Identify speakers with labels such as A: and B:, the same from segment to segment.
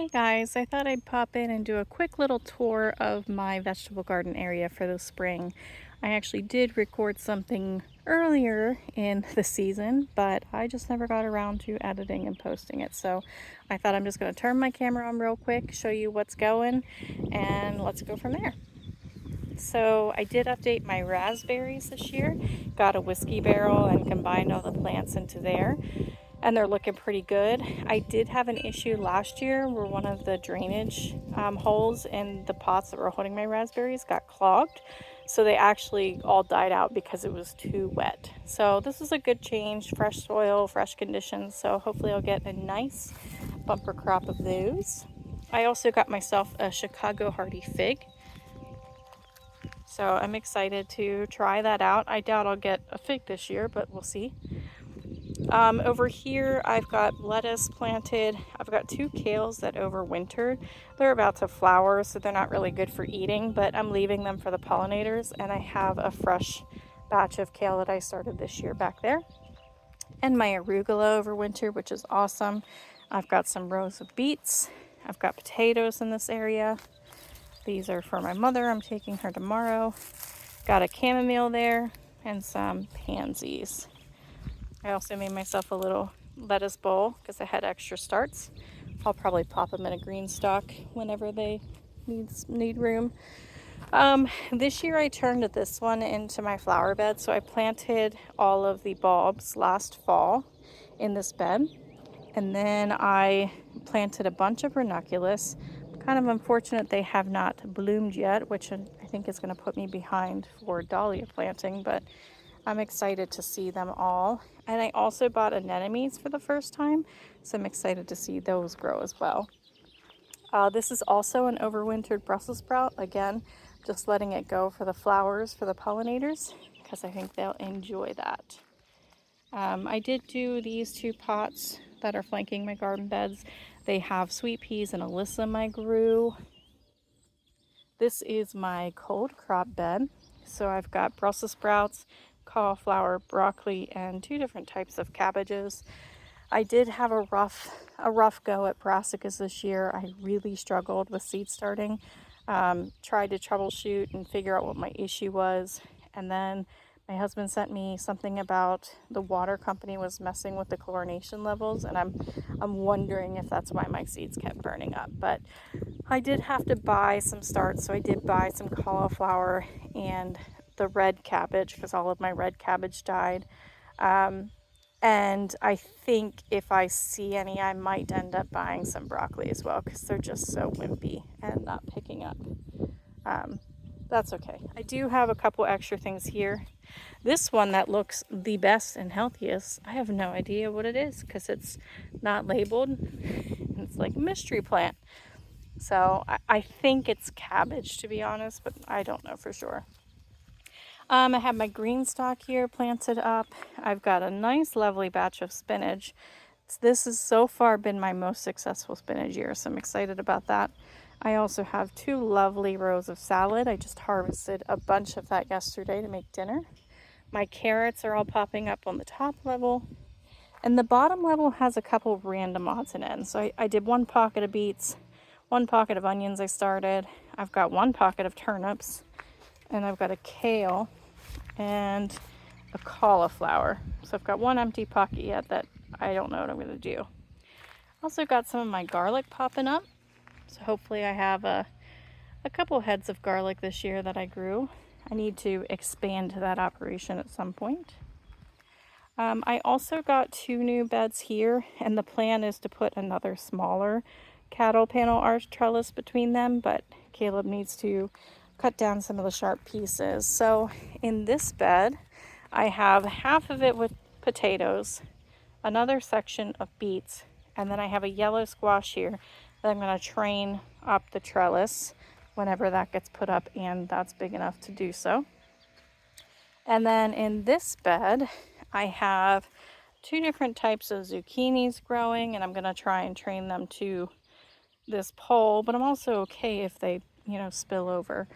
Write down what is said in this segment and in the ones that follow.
A: Hey guys, I thought I'd pop in and do a quick little tour of my vegetable garden area for the spring. I actually did record something earlier in the season, but I just never got around to editing and posting it. So I thought I'm just going to turn my camera on real quick, show you what's going, and let's go from there. So I did update my raspberries this year, got a whiskey barrel and combined all the plants into there, and they're looking pretty good. I did have an issue last year where one of the drainage holes in the pots that were holding my raspberries got clogged. So they actually all died out because it was too wet. So this is a good change, fresh soil, fresh conditions. So hopefully I'll get a nice bumper crop of those. I also got myself a Chicago Hardy fig. So I'm excited to try that out. I doubt I'll get a fig this year, but we'll see. Over here I've got lettuce planted. I've got two kales that overwintered. They're about to flower, so they're not really good for eating, but I'm leaving them for the pollinators, and I have a fresh batch of kale that I started this year back there. And my arugula overwintered, which is awesome. I've got some rows of beets. I've got potatoes in this area. These are for my mother. I'm taking her tomorrow. Got a chamomile there and some pansies. I also made myself a little lettuce bowl because I had extra starts. I'll probably pop them in a green stock whenever they need room. This year I turned this one into my flower bed. So I planted all of the bulbs last fall in this bed. And then I planted a bunch of ranunculus. Kind of unfortunate they have not bloomed yet, which I think is going to put me behind for dahlia planting, but I'm excited to see them all. And I also bought anemones for the first time, so I'm excited to see those grow as well. This is also an overwintered Brussels sprout. Again, just letting it go for the flowers for the pollinators because I think they'll enjoy that. I did do these two pots that are flanking my garden beds. They have sweet peas and alyssum I grew. This is my cold crop bed. So I've got Brussels sprouts, cauliflower, broccoli, and two different types of cabbages. I did have a rough go at brassicas this year. I really struggled with seed starting. Tried to troubleshoot and figure out what my issue was, and then my husband sent me something about the water company was messing with the chlorination levels, and I'm wondering if that's why my seeds kept burning up. But I did have to buy some starts, so I did buy some cauliflower and the red cabbage because all of my red cabbage died. And I think if I see any, I might end up buying some broccoli as well because they're just so wimpy and not picking up. That's okay. I do have a couple extra things here. This one that looks the best and healthiest, I have no idea what it is because it's not labeled. It's like a mystery plant. So I think it's cabbage, to be honest, but I don't know for sure. I have my green stalk here planted up. I've got a nice, lovely batch of spinach. This has so far been my most successful spinach year, so I'm excited about that. I also have two lovely rows of salad. I just harvested a bunch of that yesterday to make dinner. My carrots are all popping up on the top level. And the bottom level has a couple of random odds and ends. So I did one pocket of beets, one pocket of onions I started. I've got one pocket of turnips, and I've got a kale and a cauliflower. So I've got one empty pocket yet that I don't know what I'm going to do. Also got some of my garlic popping up. So hopefully I have a couple heads of garlic this year that I grew. I need to expand that operation at some point. I also got two new beds here, and the plan is to put another smaller cattle panel arch trellis between them, but Caleb needs to cut down some of the sharp pieces. So in this bed, I have half of it with potatoes, another section of beets, and then I have a yellow squash here that I'm going to train up the trellis whenever that gets put up, and that's big enough to do so. And then in this bed, I have two different types of zucchinis growing, and I'm going to try and train them to this pole, but I'm also okay if they, spill over.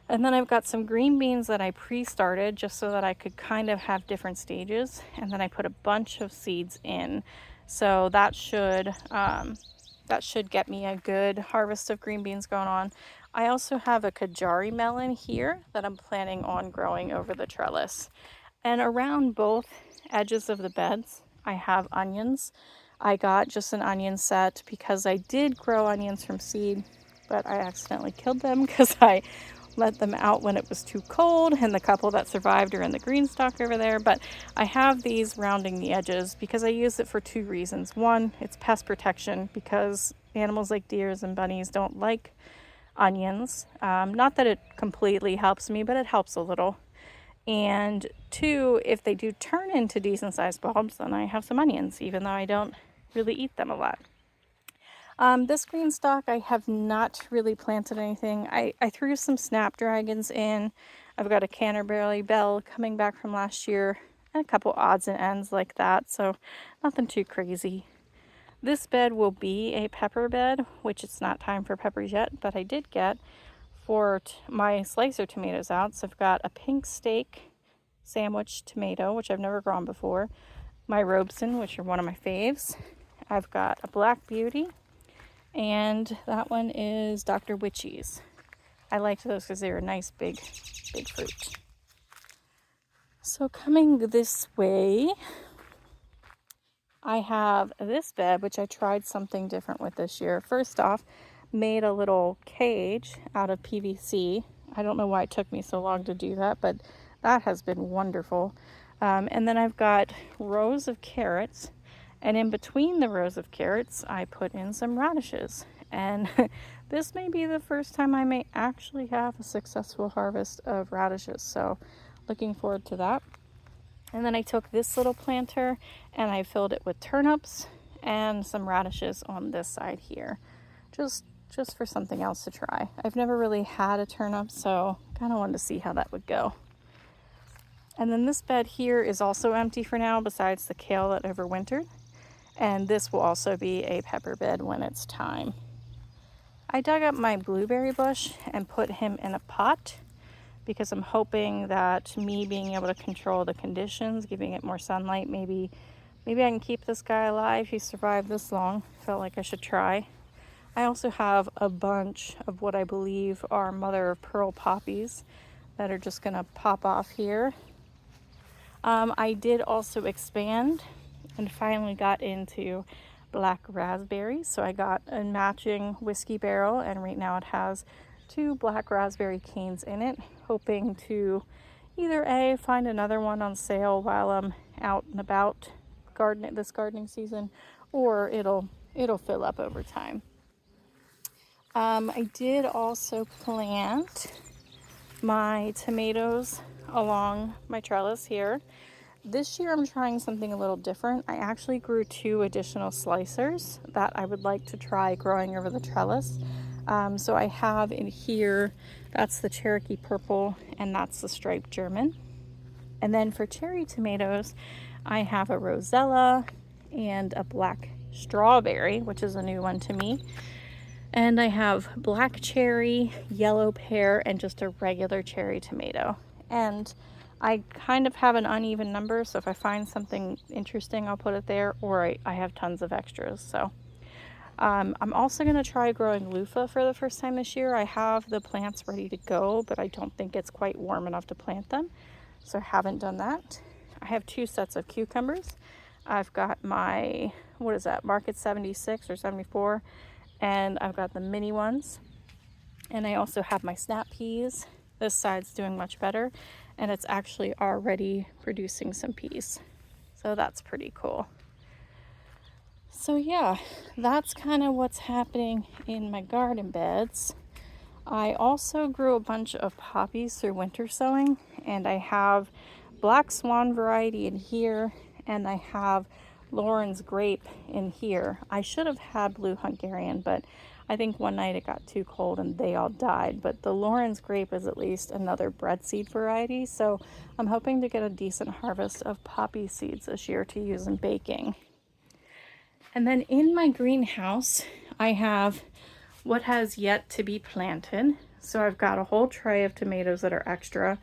A: And then I've got some green beans that I pre-started just so that I could kind of have different stages, and then I put a bunch of seeds in. So that should that should get me a good harvest of green beans going on. I also have a Kajari melon here that I'm planning on growing over the trellis. And around both edges of the beds, I have onions. I got just an onion set because I did grow onions from seed, but I accidentally killed them because I let them out when it was too cold, and the couple that survived are in the green stalk over there. But I have these rounding the edges because I use it for two reasons. One, it's pest protection because animals like deers and bunnies don't like onions. Not that it completely helps me, but it helps a little. And two, if they do turn into decent sized bulbs, then I have some onions, even though I don't really eat them a lot. This green stalk, I have not really planted anything. I threw some snapdragons in. I've got a Canterbury bell coming back from last year and a couple odds and ends like that, so nothing too crazy. This bed will be a pepper bed, which it's not time for peppers yet, but I did get for my slicer tomatoes out. So I've got a pink steak sandwich tomato, which I've never grown before, my Robeson, which are one of my faves. I've got a Black Beauty, and that one is Dr. Witchy's. I liked those because they were nice big fruit. So coming this way, I have this bed, which I tried something different with this year. First off, made a little cage out of PVC. I don't know why it took me so long to do that, but that has been wonderful. And then I've got rows of carrots, and in between the rows of carrots, I put in some radishes. And this may be the first time I may actually have a successful harvest of radishes, so looking forward to that. And then I took this little planter and I filled it with turnips and some radishes on this side here, just for something else to try. I've never really had a turnip, so kind of wanted to see how that would go. And then this bed here is also empty for now, besides the kale that overwintered. And this will also be a pepper bed when it's time. I dug up my blueberry bush and put him in a pot because I'm hoping that me being able to control the conditions, giving it more sunlight, maybe I can keep this guy alive. He survived this long. Felt like I should try. I also have a bunch of what I believe are mother of pearl poppies that are just gonna pop off here. I did also expand and finally got into black raspberries. So I got a matching whiskey barrel, and right now it has 2 black raspberry canes in it, hoping to either A, find another one on sale while I'm out and about this gardening season, or it'll fill up over time. I did also plant my tomatoes along my trellis here. This year I'm trying something a little different. I actually grew 2 additional slicers that I would like to try growing over the trellis. So I have in here, that's the Cherokee Purple and that's the Striped German. And then for cherry tomatoes, I have a Rosella and a Black Strawberry, which is a new one to me. And I have black cherry, yellow pear, and just a regular cherry tomato. And I kind of have an uneven number, so if I find something interesting, I'll put it there, or I have tons of extras. So I'm also going to try growing loofah for the first time this year. I have the plants ready to go, but I don't think it's quite warm enough to plant them, so I haven't done that. I have 2 sets of cucumbers. I've got my, what is that, Market 76 or 74, and I've got the mini ones. And I also have my snap peas. This side's doing much better, and it's actually already producing some peas. So that's pretty cool. So yeah, that's kind of what's happening in my garden beds. I also grew a bunch of poppies through winter sowing, and I have Black Swan variety in here, and I have Lauren's grape in here. I should have had blue Hungarian, but I think one night it got too cold and they all died. But the Lauren's grape is at least another breadseed variety, so I'm hoping to get a decent harvest of poppy seeds this year to use in baking. And then in my greenhouse, I have what has yet to be planted. So I've got a whole tray of tomatoes that are extra.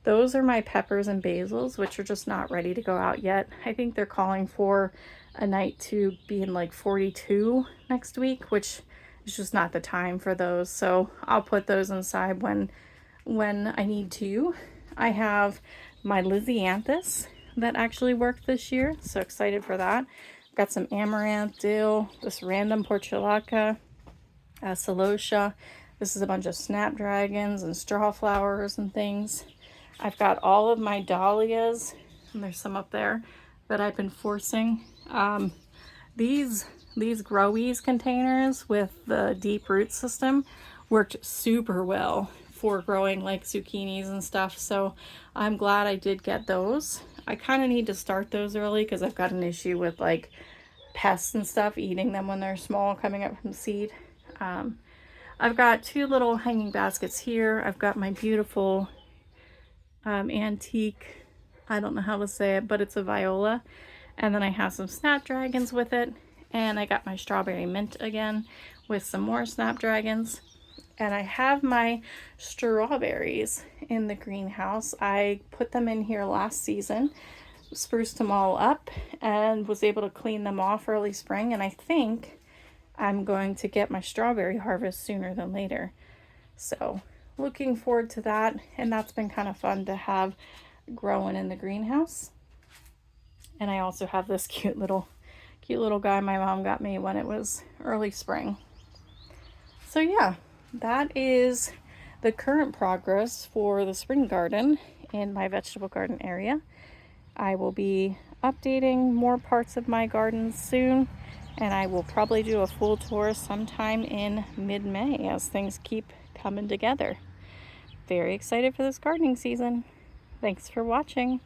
A: Those are my peppers and basils, which are just not ready to go out yet. I think they're calling for a night to being like 42 next week, which is just not the time for those. So I'll put those inside when I need to. I have my Lysianthus that actually worked this year, so excited for that. Got some amaranth, dill, this random portulaca, celosia. This is a bunch of snapdragons and straw flowers and things. I've got all of my dahlias, and there's some up there that I've been forcing. These Growies containers with the deep root system worked super well for growing like zucchinis and stuff, so I'm glad I did get those. I kind of need to start those early because I've got an issue with like pests and stuff eating them when they're small coming up from seed. I've got two little hanging baskets here. I've got my beautiful antique, I don't know how to say it, but it's a viola. And then I have some snapdragons with it. And I got my strawberry mint again with some more snapdragons. And I have my strawberries in the greenhouse. I put them in here last season, spruced them all up, and was able to clean them off early spring. And I think I'm going to get my strawberry harvest sooner than later. So looking forward to that. And that's been kind of fun to have growing in the greenhouse. And I also have this cute little guy my mom got me when it was early spring. So yeah, that is the current progress for the spring garden in my vegetable garden area. I will be updating more parts of my garden soon, and I will probably do a full tour sometime in mid-May as things keep coming together. Very excited for this gardening season. Thanks for watching.